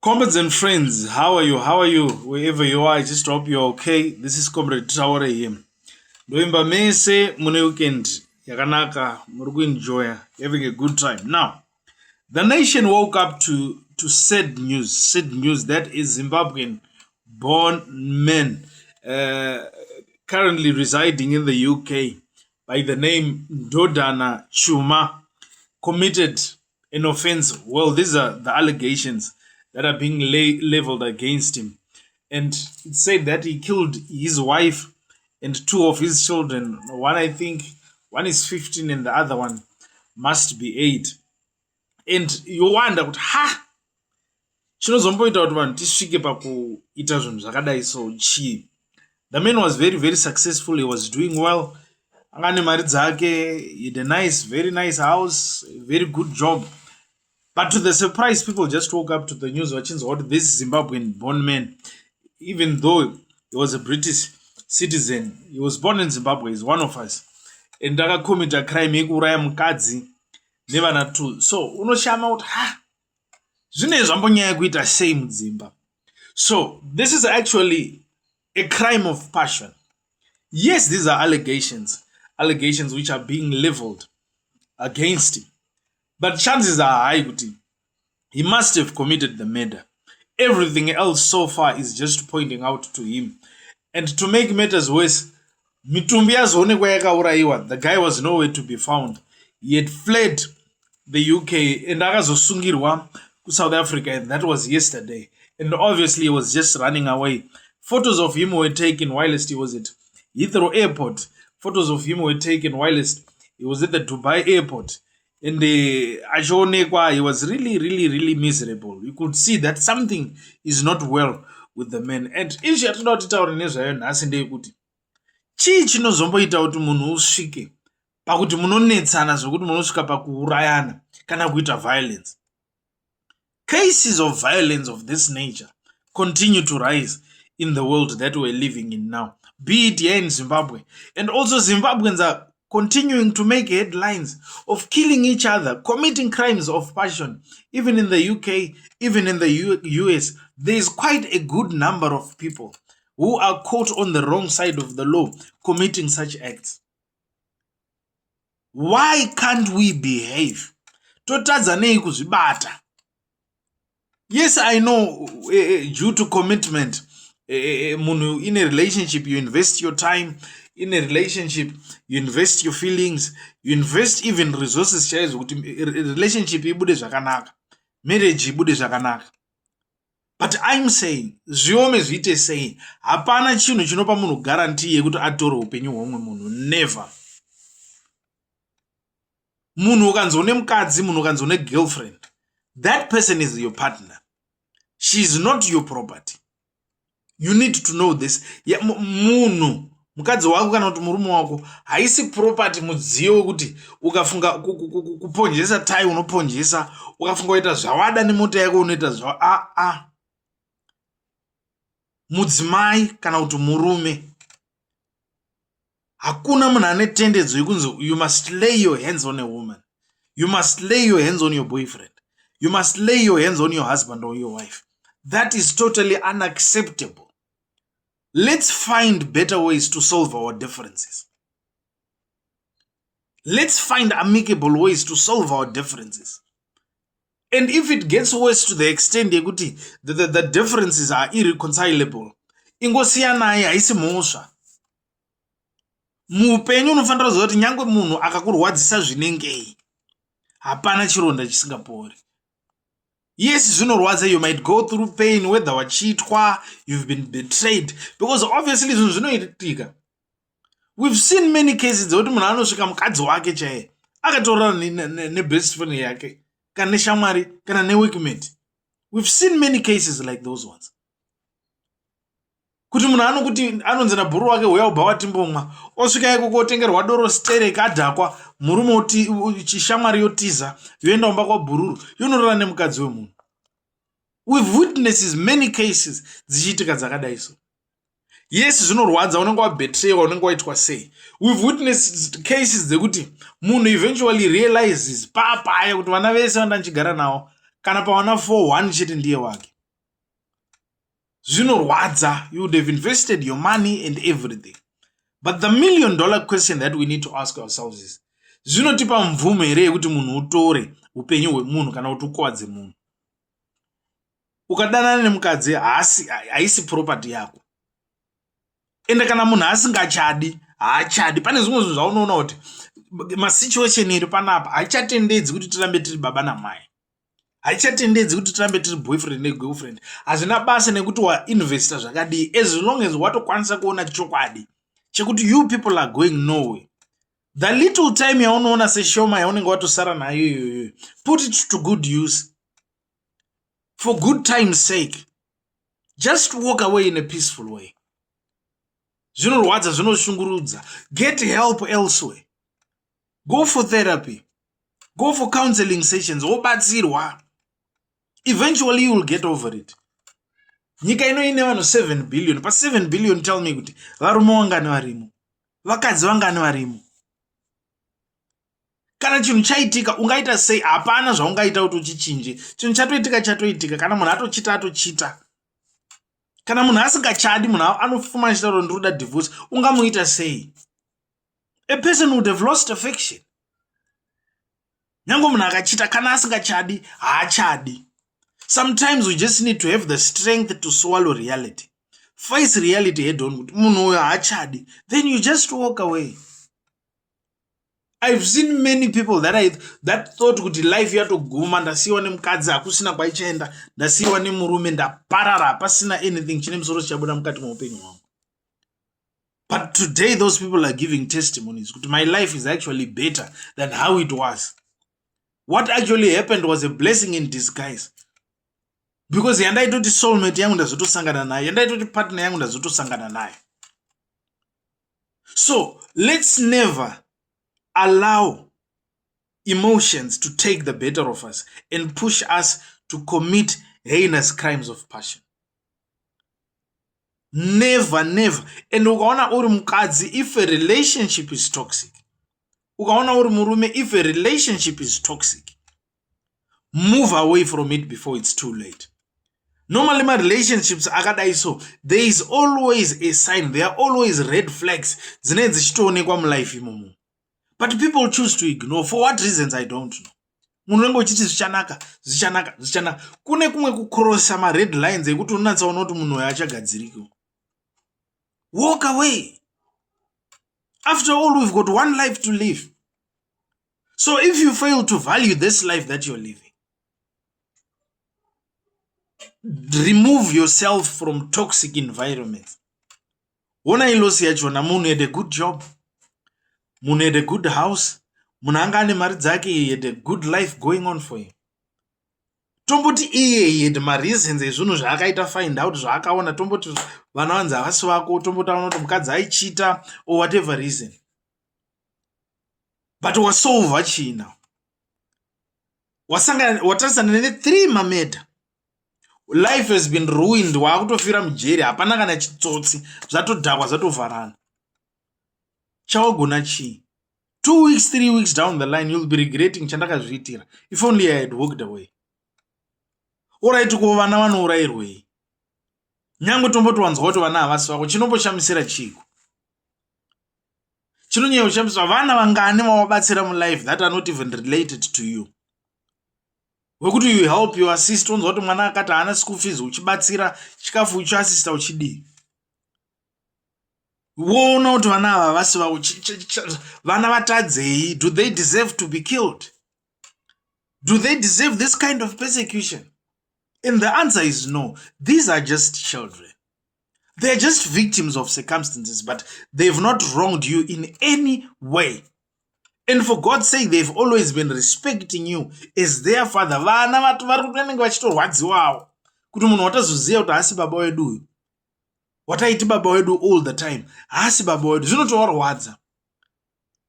Comrades and friends, how are you? How are you? Wherever you are, I just hope you're okay. This is Comrade Traore here. Doimba mese mune weekend yakanaka muri enjoy, having a good time. Now, the nation woke up to sad news that is Zimbabwean born men currently residing in the UK by the name Dodana Chuma committed an offense. Well, these are the allegations that are being leveled against him. And it said that he killed his wife and two of his children. One, I think, one is 15 and the other one must be 8. And you wonder, chinozomboita kuti vanhu tisvike pakuita zvinhu zvakadai so chii. The man was very, very successful. He was doing well. Angane mari dzake, he had a very nice house, a very good job. But to the surprise, people just woke up to the news watching what this Zimbabwean born man, even though he was a British citizen, he was born in Zimbabwe, he's one of us. And akacommit crime yekuuraya mukadzi nevana 2. So unoshama kuti zvine zvambonyanya kuita sei mudzimba. So this is actually a crime of passion. Yes, these are allegations which are being leveled against him. But chances are high kuti he must have committed the murder. Everything else so far is just pointing out to him. And to make matters worse, mitumbi yazoonekwa yakaurayiwa, the guy was nowhere to be found. He had fled the UK and akazosungirwa to South Africa, and that was yesterday. And obviously he was just running away. Photos of him were taken whilst he was at Heathrow Airport. Photos of him were taken whilst he was at the Dubai Airport. And achionekwa, he was really miserable. You could see that something is not well with the man. And ishi yatoda kuti taure nezvayo nhasi ndeyekuti chii chinozomboita kuti munhu usvike pakuti munonetsana zvokuti munosvika pakuurayana kana kuita violence. Cases of violence of this nature continue to rise in the world that we're living in now, be it here in Zimbabwe. And also Zimbabweans are continuing to make headlines of killing each other, committing crimes of passion. Even in the UK, even in the US, there is quite a good number of people who are caught on the wrong side of the law committing such acts. Why can't we behave? Totadzanei kuzvibata. Yes, I know, due to commitment, in a relationship, you invest your time. In a relationship, you invest your feelings, you invest even resources. Relationship ibude zvakanaka, marriage ibude zvakanaka. But I'm saying, zviome zviite sei, hapana chinhu chinopa munhu guarantee yekuti atore upenyu hwomwe munhu. Never. Munhu ukanzone mukadzi, munhu ukanzone girlfriend, that person is your partner. She is not your property. You need to know this. Munhu mukadzi wako kana kuti murume wako haisi property mudziyo wekuti ukafunga kuponjesa tai unoponjesa, ukafunga kuita zvawada nemota yako unoita zvawa. Mudzimai kana kuti murume, hakuna munhu ane tendenzo yekunzi you must lay your hands on a woman, you must lay your hands on your boyfriend, you must lay your hands on your husband or your wife. That is totally unacceptable. Let's find better ways to solve our differences. Let's find amicable ways to solve our differences. And if it gets worse to the extent that the differences are irreconcilable, ingosiyanai haisi mhosva. Muupenyu unofanira kuziva kuti nyangwe munhu akakurwadzisa zvinengei, hapana chironda chisingapori. Yes, zvinorwadza, you might go through pain, whether wachiitwa, you've been betrayed, because obviously zvinhu zvinoitika. We've seen many cases dzekuti munhu anosvika mukadzi wake chaiye akatorana nebest friend yake kana neshamwari kana neworkmate. We've seen many cases like those ones. Kuti munhu anokuti anonzi nabhuru wake uya ubva watimbomwa, osvika iko kotengerwa doro stereki adhakwa, murume chishamwari yotiza yoenda kumba kwabhururu yonorora nemukadzi wemunhu. We've witnessed many cases dzichiitika dzakadai so. Yes, zvinorwadza, unenge wabetreyiwa, unenge waitwa sei. We've witnessed cases dzekuti munhu eventually realizes papaya kuti vana vese vanda ndichigara nawo kana pavana 4 1 chete ndiye wake. Zvinorwadza. You would have invested your money and everything. But the $1 million question that we need to ask ourselves is, zvinotipa mvumo here yekuti munhu utore upenyu hwemunhu kana kuti ukuvadze munhu? Ukadanana nemukadzi haisi property yako. Ende kana munhu asingachadi, haachadi. Pane zvimwe zvinhu zvaunoona kuti masituation iri panapa haichatendedzi kuti tirambe tiri baba namai. Haichatendedzi kuti tirambe tiri boyfriend negirlfriend. Hazvina basa nekuti wainvesta zvakadii, as long as watokwanisa kuona chokwadi chekuti you people are going nowhere. The little time yaunoona seshoma yaunenge watosara nayo iyoyo, put it to good use. For good time's sake, just walk away in a peaceful way. Zvinorwadza, zvinoshungurudza. Get help elsewhere. Go for therapy. Go for counseling sessions. Wobatsirwa. Eventually you will get over it. Nyika ino ine vanhu 7 billion. Pa 7 billion, tell me kuti varume vangani varimo? Vakadzi vangani varimo? Kana chinhu chaitika, ungaita sei? Hapana zvaungaita kuti uchichinje. Chinhu chatoitika. Kana munhu atochita. Kana munhu asingachadi, munhu anofuma achitaura ndoda divorce, ungamuita sei? A person would have lost affection. Nyange munhu akachita, kana asingachadi, haachadi. Sometimes we just need to have the strength to swallow reality. Face reality head on. Munhu uyo haachadi. Then you just walk away. I've seen many people that thought kuti life yatoguma, ndasiwa nemukadzi hakusina kwaichaenda, ndasiwa nemurume, ndaparara hapasina anything chine musoro chichabuda mukati muupenyu hwangu. But today those people are giving testimonies kuti my life is actually better than how it was. What actually happened was a blessing in disguise. Because yandaitoti soulmate yangu ndazotosangana naye, yandaitoti partner yangu ndazotosangana naye. So let's never allow emotions to take the better of us and push us to commit heinous crimes of passion. Never. And ukaona uri mukadzi, if a relationship is toxic, ukaona uri murume, if a relationship is toxic, move away from it before it's too late. Normally my relationships akadai so, there is always a sign, there are always red flags dzine dzichitoonekwa mulife imomo. But people choose to ignore. For what reasons, I don't know. Munhu unenge uchiti zvichanaka. Kune kumwe kukrosa ma red lines ekuti unatsaona kuti munhu uyu achagadziriko. Walk away. After all, we've got one life to live. So if you fail to value this life that you're living, remove yourself from toxic environments. Wona ilosi yachona, munhu had a good job. Munhu had a good house. Munhu anga ane mari dzake, he had a good life going on for him. Tomboti iye he had mareasons ezvinhu zvaakaita find out zvaakaona, tomboti vana vanzi havasi vako, tomboti aona kuti mukadzi aichita or whatever reason. But wasolva chii now? Watarisana ne3 mamedha. Life has been ruined. Waakutofira MuJeri, hapana kana chitsotsi, zvatodhakwa zvatovharana. Chawagona chii? 2 weeks, 3 weeks down the line, you'll be regretting chandakazviitira. If only I had walked away. Alright, kuva vana vanourayirwei. Nyange tomboti wanzwa kuti vana havasi vako, chinomboshamisira chiko. Chinonyanya kushamisira vana vangani vawabatsira mulife that are not even related to you. Wekuti you help, you assist, unzwa kuti mwana akati haana school fees, uchibatsira chikafu uchiasista uchidii. Wona kuti vana ava vasi vako, vana vatadzei, do they deserve to be killed? Do they deserve this kind of persecution? And the answer is no. These are just children. They're just victims of circumstances, but they've not wronged you in any way. And for God's sake, they've always been respecting you as their father. Vana vatu varikutenenge vachitorwadziwawo kuti munhu watazoziva kuti haasi baba wedu uyu, wataiti baba wedu all the time, haasi baba wedu, zvinotovarwadza.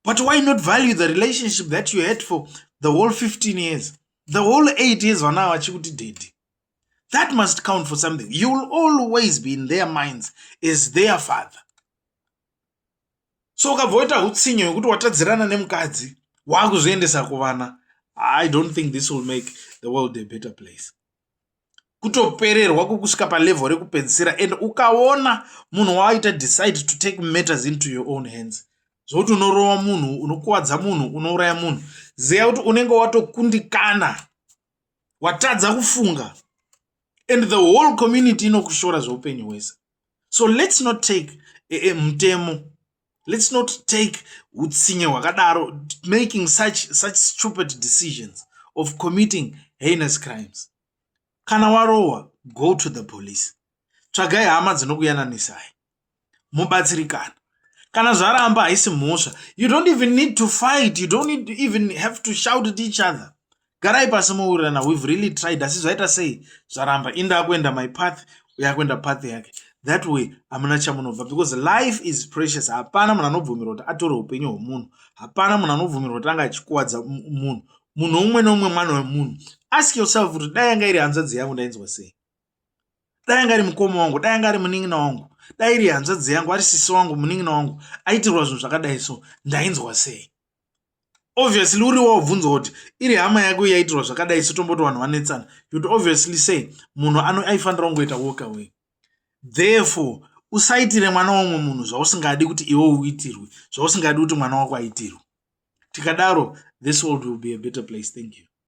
But why not value the relationship that you had for the whole 15 years, the whole 8 years vana vachikuti dedi? That must count for something. You will always be in their minds as their father. So ukabvoita hutsinyo yekuti watadzirana nemukadzi wakuzviendesa kuvana, I don't think this will make the world a better place. kutopererwa kwekusvika palevel rekupedzisira, and ukaona munhu waita decide to take matters into your own hands, zvokuti unorova munhu, unokuwadza munhu, unouraya munhu, ziva kuti unenge watokundikana, watadza kufunga, and the whole community inokushora zveupenyu hwese. So let's not take mutemo, let's not take utsinye hwakadaro, making such stupid decisions of committing heinous crimes. Kana warohwa, go to the police. Tsvagai hama dzinokuyananisai, mubatsirikana. Kana zvaramba haisi mhosva, you don't even need to fight, you don't even have to shout at each other. Garai pasi mourirana, we've really tried, asi zvaita sei, zvaramba, inda akuenda my path, uyakuenda path yake. That way hamuna chamunobva, because life is precious. Hapana munhu anobvumirwa kuti atore upenyu hwomunhu, hapana munhu anobvumirwa kuti anga achikuwadza munhu. Munhu umwe neumwe mwana wemunhu. Ask yourself kuti dai yanga iri hanzvadzi yangu ndainzwa sei, dai yanga ari mukoma wangu, dai yanga ari munin'ina wangu, dai iri hanzvadzi yangu, ari sisi wangu, munin'ina wangu, aitirwa zvinhu zvakadai so, ndainzwa sei. Obviously uri wabvunzwa kuti iri hama yako yaitirwa zvakadai so, tomboti vanhu vanetsana, you'd obviously say munhu aifanira kungoita walk away. Therefore usaitire mwana womwe munhu zvausingadi kuti iwe uitirwe, zvausingadi kuti mwana wako aitirwe. Tikadaro, this world will be a better place. Thank you.